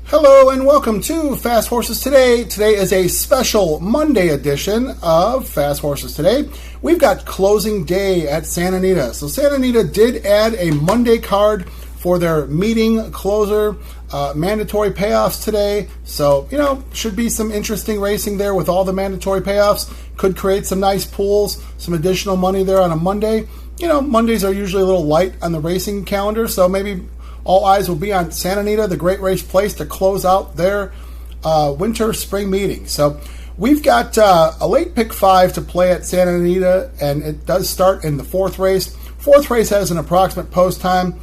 Hello and welcome to Fast Horses Today. Today is a special Monday edition of Fast Horses Today. We've got closing day at Santa Anita. So Santa Anita did add a Monday card for their meeting closer, mandatory payoffs today. So, should be some interesting racing there with all the mandatory payoffs. Could create some nice pools, some additional money there on a Monday. Mondays are usually a little light on the racing calendar, so maybe all eyes will be on Santa Anita, the Great Race Place, to close out their winter-spring meeting. So we've got a late pick 5 to play at Santa Anita, and it does start in the fourth race. Fourth race has an approximate post time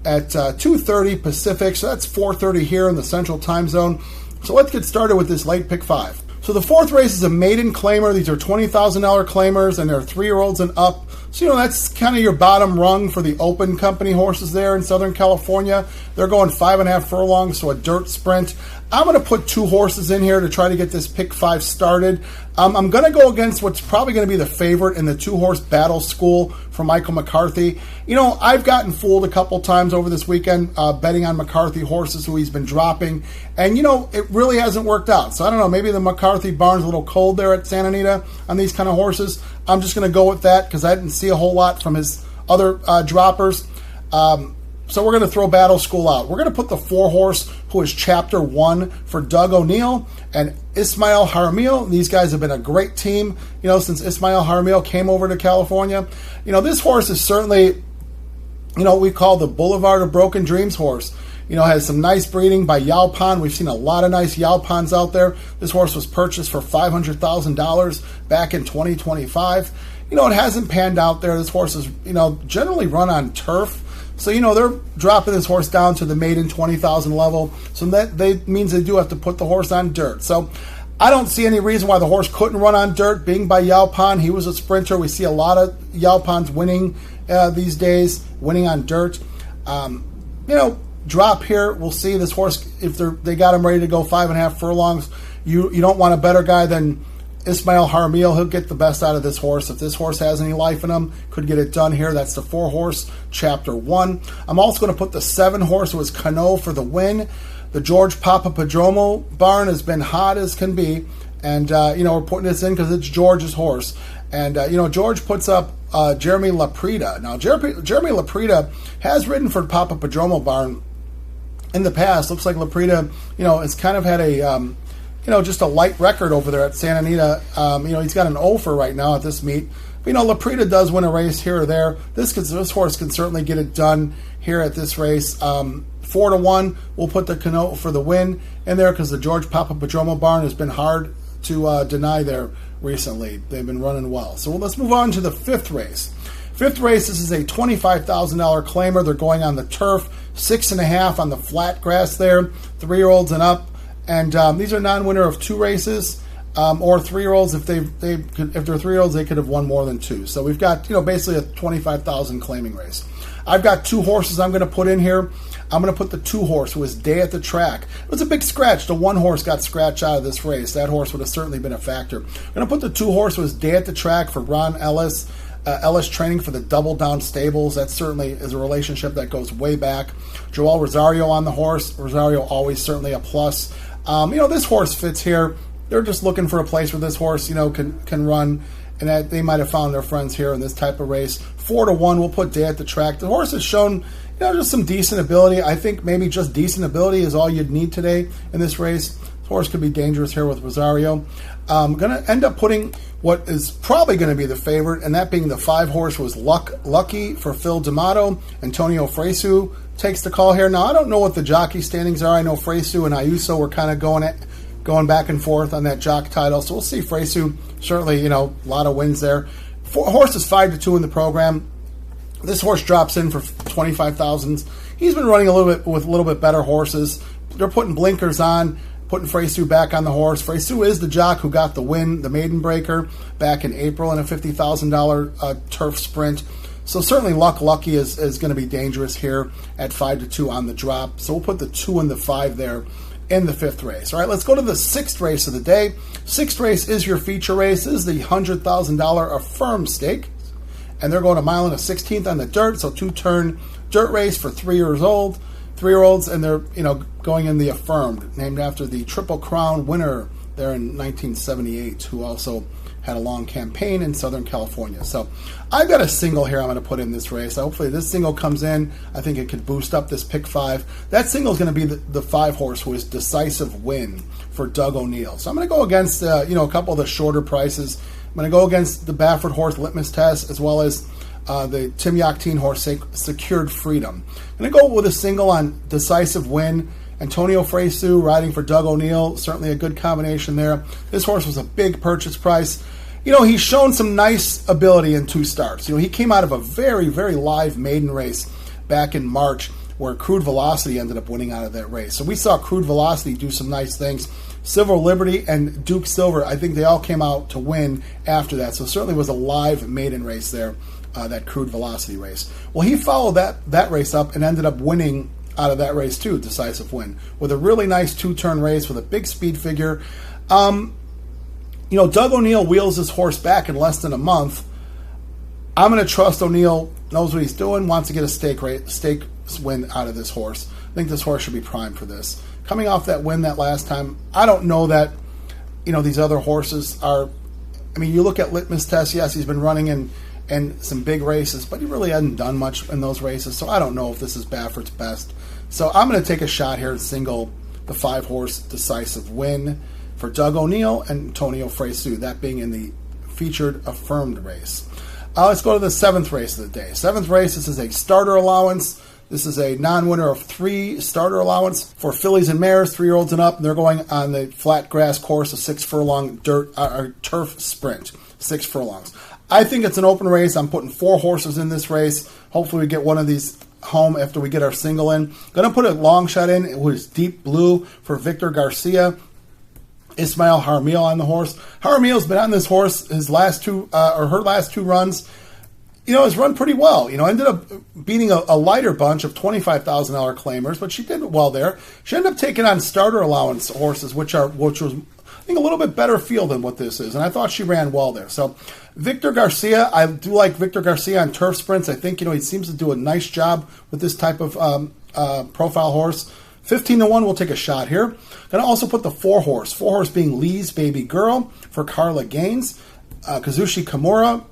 at 2:30 Pacific, so that's 4:30 here in the Central Time Zone. So let's get started with this late pick 5. So the fourth race is a maiden claimer. These are $20,000 claimers, and they're 3-year-olds and up. So, that's kind of your bottom rung for the open company horses there in Southern California. They're going 5.5 furlongs, so a dirt sprint. I'm going to put 2 horses in here to try to get this pick 5 started. I'm going to go against what's probably going to be the favorite in the 2-horse battle school for Michael McCarthy. I've gotten fooled a couple times over this weekend betting on McCarthy horses who he's been dropping. And, it really hasn't worked out. So I don't know, maybe the McCarthy barn's a little cold there at Santa Anita on these kind of horses. I'm just going to go with that because I didn't see a whole lot from his other droppers. So we're going to throw Battle School out. We're going to put the 4-horse who is Chapter 1 for Doug O'Neill and Ismail Jaramillo. These guys have been a great team, since Ismail Jaramillo came over to California. This horse is certainly, what we call the Boulevard of Broken Dreams horse. Has some nice breeding by Yaupan. We've seen a lot of nice Yaupans out there. This horse was purchased for $500,000 back in 2025. It hasn't panned out there. This horse is, generally run on turf. So, they're dropping this horse down to the maiden 20,000 level. So that means they do have to put the horse on dirt. So I don't see any reason why the horse couldn't run on dirt, being by Yaupan. He was a sprinter. We see a lot of Yaupans winning these days, winning on dirt. Drop here. We'll see this horse, if they got him ready to go 5.5 furlongs. You don't want a better guy than Ismail Jaramillo. He'll get the best out of this horse. If this horse has any life in him, could get it done here. That's the 4-horse, Chapter 1. I'm also going to put the 7-horse, who is Cano, for the win. The George Papapadromo barn has been hot as can be. And, we're putting this in because it's George's horse. And, George puts up Jeremy Laprida. Now, Jeremy Laprida has ridden for Papapadromo barn in the past. Looks like Laprida, has kind of had a... just a light record over there at Santa Anita. He's got an offer right now at this meet. But, Laprida does win a race here or there. This horse can certainly get it done here at this race. 4-1, we'll put the Cano for the win in there because the George Papapadromo barn has been hard to deny there recently. They've been running well. So let's move on to the 5th race. 5th race, this is a $25,000 claimer. They're going on the turf, 6.5 on the flat grass there, 3-year-olds and up. And these are non-winner of 2 races, or 3-year-olds. If they're 3-year-olds, they could have won more than 2. So we've got basically a $25,000 claiming race. I've got 2 horses I'm going to put in here. I'm going to put the 2-horse who is Day at the Track. It was a big scratch. The 1-horse got scratched out of this race. That horse would have certainly been a factor. I'm going to put the 2-horse who is Day at the Track for Ron Ellis. Ellis training for the Double Down Stables. That certainly is a relationship that goes way back. Joel Rosario on the horse. Rosario always certainly a plus. This horse fits here. They're just looking for a place where this horse, can run, and that they might have found their friends here in this type of race. 4-1, we'll put Day at the Track. The horse has shown, just some decent ability. I think maybe just decent ability is all you'd need today in this race. This horse could be dangerous here with Rosario. I'm going to end up putting what is probably going to be the favorite, and that being the 5-horse was Lucky for Phil D'Amato. Antonio Fresu takes the call here. Now, I don't know what the jockey standings are. I know Fresu and Ayuso were kind of going back and forth on that jock title. So we'll see. Fresu, certainly, a lot of wins there. Horse is 5-2 in the program. This horse drops in for 25,000. He's been running a little bit better horses. They're putting blinkers on, putting Fresu back on the horse. Fresu is the jock who got the win, the maiden breaker, back in April in a $50,000 turf sprint. So certainly Lucky is going to be dangerous here at 5-2 on the drop. So we'll put the 2 and the 5 there in the 5th race. All right, let's go to the 6th race of the day. 6th race is your feature race. This is the $100,000 Affirm Stake. And they're going a mile and a 16th on the dirt, so 2-turn dirt race for 3 years old. 3-year-olds, and they're going in the Affirmed, named after the Triple Crown winner there in 1978, who also had a long campaign in Southern California. So I've got a single here I'm going to put in this race. Hopefully this single comes in. I think it could boost up this pick 5. That single is going to be the 5-horse who is Decisive Win for Doug O'Neill. So I'm going to go against a couple of the shorter prices. I'm going to go against the Baffert horse Litmus Test, as well as the Tim Yakteen horse Secured Freedom. I'm going to go with a single on Decisive Win. Antonio Fresu riding for Doug O'Neill, certainly a good combination there. This horse was a big purchase price. He's shown some nice ability in 2 starts. He came out of a very, very live maiden race back in March where Crude Velocity ended up winning out of that race. So we saw Crude Velocity do some nice things. Civil Liberty and Duke Silver, I think they all came out to win after that. So certainly was a live maiden race there, that Crude Velocity race. Well, he followed that race up and ended up winning out of that race too, Decisive Win, with a really nice 2-turn race with a big speed figure. Doug O'Neill wheels his horse back in less than a month. I'm going to trust O'Neill knows what he's doing, wants to get a stake win out of this horse. I think this horse should be primed for this. Coming off that win that last time, I don't know that, these other horses are, you look at Litmus Test, yes, he's been running in some big races, but he really hasn't done much in those races, so I don't know if this is Baffert's best. So I'm going to take a shot here and single the 5-horse Decisive Win for Doug O'Neill and Antonio Fresu, that being in the featured Affirmed race. Let's go to the 7th race of the day. 7th race, this is a starter allowance. This is a non-winner of 3 starter allowance for fillies and mares, 3-year-olds and up, and they're going on the flat grass course, a 6-furlong turf sprint, 6 furlongs. I think it's an open race. I'm putting 4 horses in this race. Hopefully we get one of these home after we get our single in. Going to put a long shot in. It was Deep Blue for Victor Garcia. Ismael Harmil on the horse. Harmil's been on this horse her last 2 runs. Has run pretty well. Ended up beating a lighter bunch of $25,000 claimers, but she did well there. She ended up taking on starter allowance horses, which was, I think, a little bit better field than what this is, and I thought she ran well there. So Victor Garcia, I do like Victor Garcia on turf sprints. I think he seems to do a nice job with this type of profile horse. 15-1, we'll take a shot here. Going to also put the 4-horse being Lee's Baby Girl for Carla Gaines. Kazushi Kimura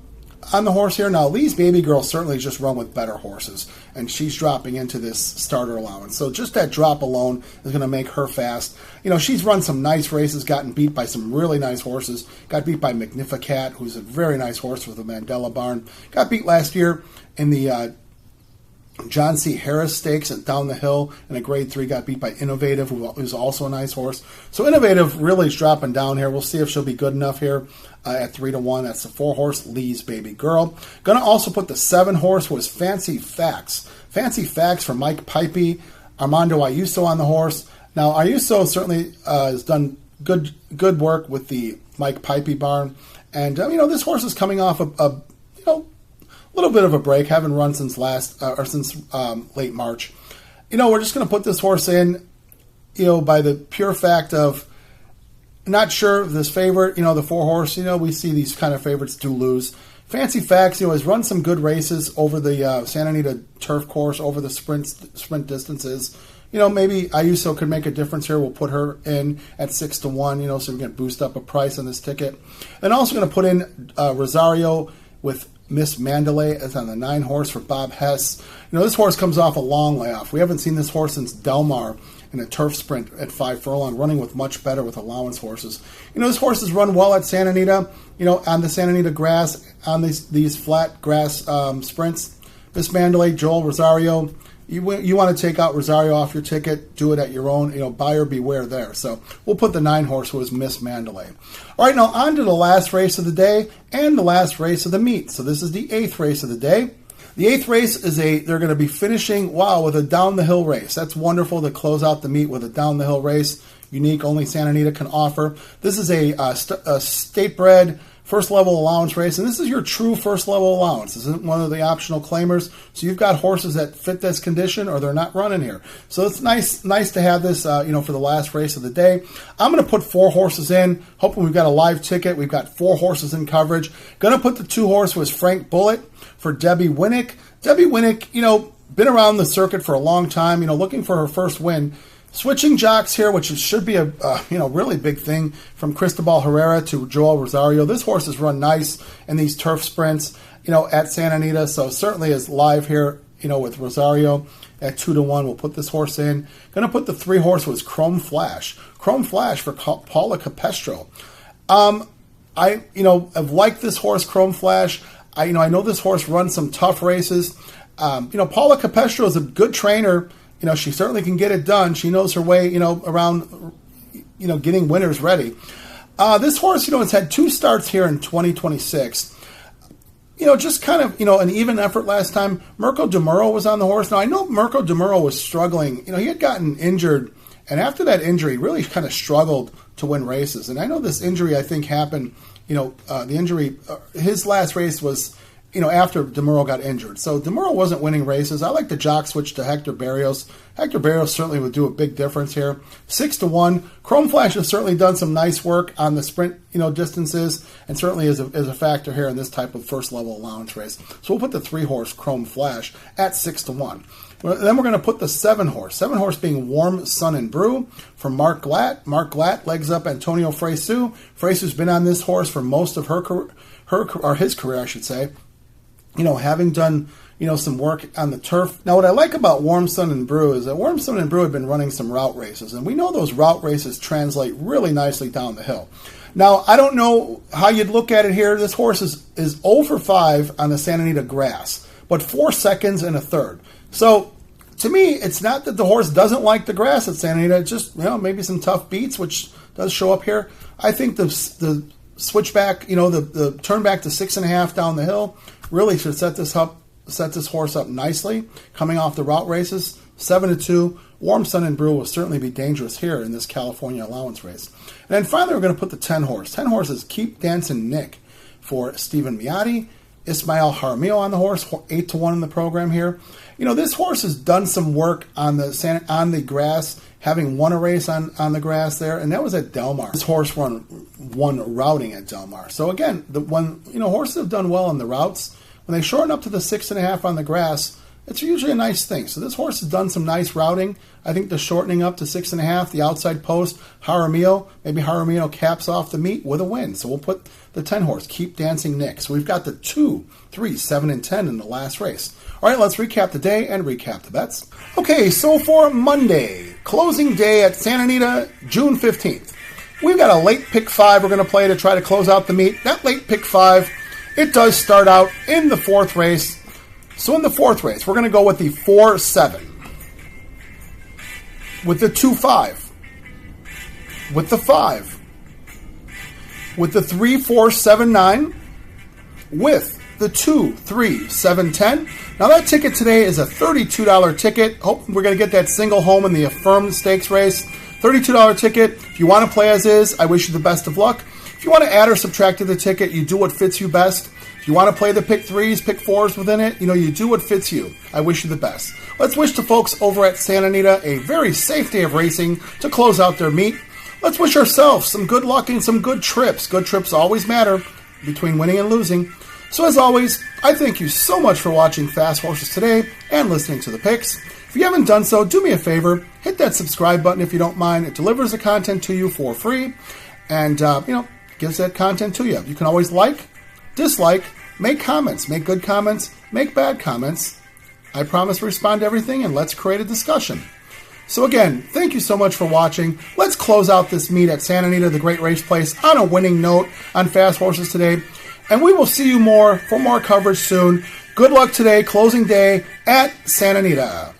on the horse here. Now, Lee's Baby Girl certainly just run with better horses, and she's dropping into this starter allowance. So just that drop alone is going to make her fast. She's run some nice races, gotten beat by some really nice horses. Got beat by Magnificat, who's a very nice horse with the Mandela Barn. Got beat last year in the John C. Harris Stakes at Down the Hill in a Grade 3, got beat by Innovative, who's also a nice horse. So Innovative really is dropping down here. We'll see if she'll be good enough here at 3-1. That's the 4-horse, Lee's Baby Girl. Going to also put the 7-horse, was Fancy Facts. Fancy Facts for Mike Pipey, Armando Ayuso on the horse. Now, Ayuso certainly has done good work with the Mike Pipey barn. And, this horse is coming off a little bit of a break, haven't run since late March. We're just going to put this horse in, by the pure fact of not sure of this favorite, the 4-horse. We see these kind of favorites do lose. Fancy Facts, has run some good races over the Santa Anita turf course, over the sprint distances. Maybe Ayuso could make a difference here. We'll put her in at 6-1, so we can boost up a price on this ticket. And also going to put in Rosario with Miss Mandalay as on the 9-horse for Bob Hess. This horse comes off a long layoff. We haven't seen this horse since Delmar in a turf sprint at 5 furlong, running with much better with allowance horses. This horse has run well at Santa Anita, on the Santa Anita grass, on these flat grass sprints. Miss Mandalay, Joel Rosario, you want to take out Rosario off your ticket, do it at your own, buyer beware there. So we'll put the 9-horse, who is Miss Mandalay. All right, now on to the last race of the day and the last race of the meet. So this is the 8th race of the day. The 8th race they're going to be finishing, with a down-the-hill race. That's wonderful to close out the meet with a down-the-hill race. Unique, only Santa Anita can offer. This is a state-bred first-level allowance race, and this is your true first-level allowance. This isn't one of the optional claimers, so you've got horses that fit this condition, or they're not running here. So it's nice to have this, for the last race of the day. I'm going to put 4 horses in, hoping we've got a live ticket. We've got 4 horses in coverage. Going to put the 2-horse was Frank Bullitt for Debbie Winnick. Debbie Winnick, been around the circuit for a long time, looking for her first win. Switching jocks here, which should be a really big thing, from Cristobal Herrera to Joel Rosario. This horse has run nice in these turf sprints, at Santa Anita, so certainly is live here, with Rosario at 2-1. We'll put this horse in. Going to put the 3 horse was Chrome Flash. Chrome Flash for Paula Capestro. I have liked this horse, Chrome Flash. I know this horse runs some tough races. Paula Capestro is a good trainer. She certainly can get it done. She knows her way, around, getting winners ready. This horse, has had 2 starts here in 2026. Just kind of, an even effort last time. Mirko de Muro was on the horse. Now, I know Mirko de Muro was struggling. He had gotten injured, and after that injury, really kind of struggled to win races. And I know this injury, I think, happened, the injury, his last race was, after de Muro got injured. So de Muro wasn't winning races. I like the jock switch to Hector Barrios. Hector Barrios certainly would do a big difference here. 6-1. Chrome Flash has certainly done some nice work on the sprint, distances, and certainly is a factor here in this type of first level allowance race. So we'll put the 3 horse Chrome Flash at 6-1. Then we're going to put the 7 horse. 7 horse being Warm Sun and Brew from Mark Glatt. Mark Glatt legs up Antonio Fresu. Fresu's been on this horse for most of his career, I should say. Having done, some work on the turf. Now, what I like about Warm Sun and Brew is that Warm Sun and Brew have been running some route races, and we know those route races translate really nicely down the hill. Now, I don't know how you'd look at it here. This horse is 0 for 5 on the Santa Anita grass, but 4 seconds and a third. So, to me, it's not that the horse doesn't like the grass at Santa Anita. It's just, maybe some tough beats, which does show up here. I think the switchback, the turn back to 6.5 down the hill really should set this horse up nicely. Coming off the route races, 7-2. Warm Sun and Brew will certainly be dangerous here in this California allowance race. And then finally, we're going to put the 10 horse. 10 horses Keep Dancing Nick for Stephen Miotti. Ismael Jaramillo on the horse, 8-1 in the program here. This horse has done some work on the grass, having won a race on the grass there, and that was at Del Mar. This horse won routing at Del Mar. So again, horses have done well on the routes. When they shorten up to the 6.5 on the grass, it's usually a nice thing. So this horse has done some nice routing. I think the shortening up to 6.5, the outside post, maybe Jaramillo caps off the meet with a win. So we'll put the 10 horse, Keep Dancing Nick. So we've got the 2, 3, 7, and 10 in the last race. All right, let's recap the day and recap the bets. Okay, so for Monday, closing day at Santa Anita, June 15th. We've got a late pick 5 we're going to play to try to close out the meet. That late pick 5, it does start out in the 4th race. So in the 4th race, we're going to go with the 4-7, with the 2-5, with the 5, with the 3-4-7-9, with the 2-3-7-10. Now that ticket today is a $32 ticket. Hope we're going to get that single home in the affirmed stakes race. $32 ticket. If you want to play as is, I wish you the best of luck. If you want to add or subtract to the ticket, you do what fits you best. If you want to play the pick 3s, pick 4s within it, you do what fits you. I wish you the best. Let's wish the folks over at Santa Anita a very safe day of racing to close out their meet. Let's wish ourselves some good luck and some good trips. Good trips always matter between winning and losing. So as always, I thank you so much for watching Fast Horses today and listening to the picks. If you haven't done so, do me a favor, hit that subscribe button if you don't mind. It delivers the content to you for free and, gives that content to you. You can always like, dislike, make comments, make good comments, make bad comments. I promise to respond to everything, and let's create a discussion. So again, thank you so much for watching. Let's close out this meet at Santa Anita, the Great Race Place, on a winning note on Fast Horses today. And we will see you for more coverage soon. Good luck today, closing day at Santa Anita.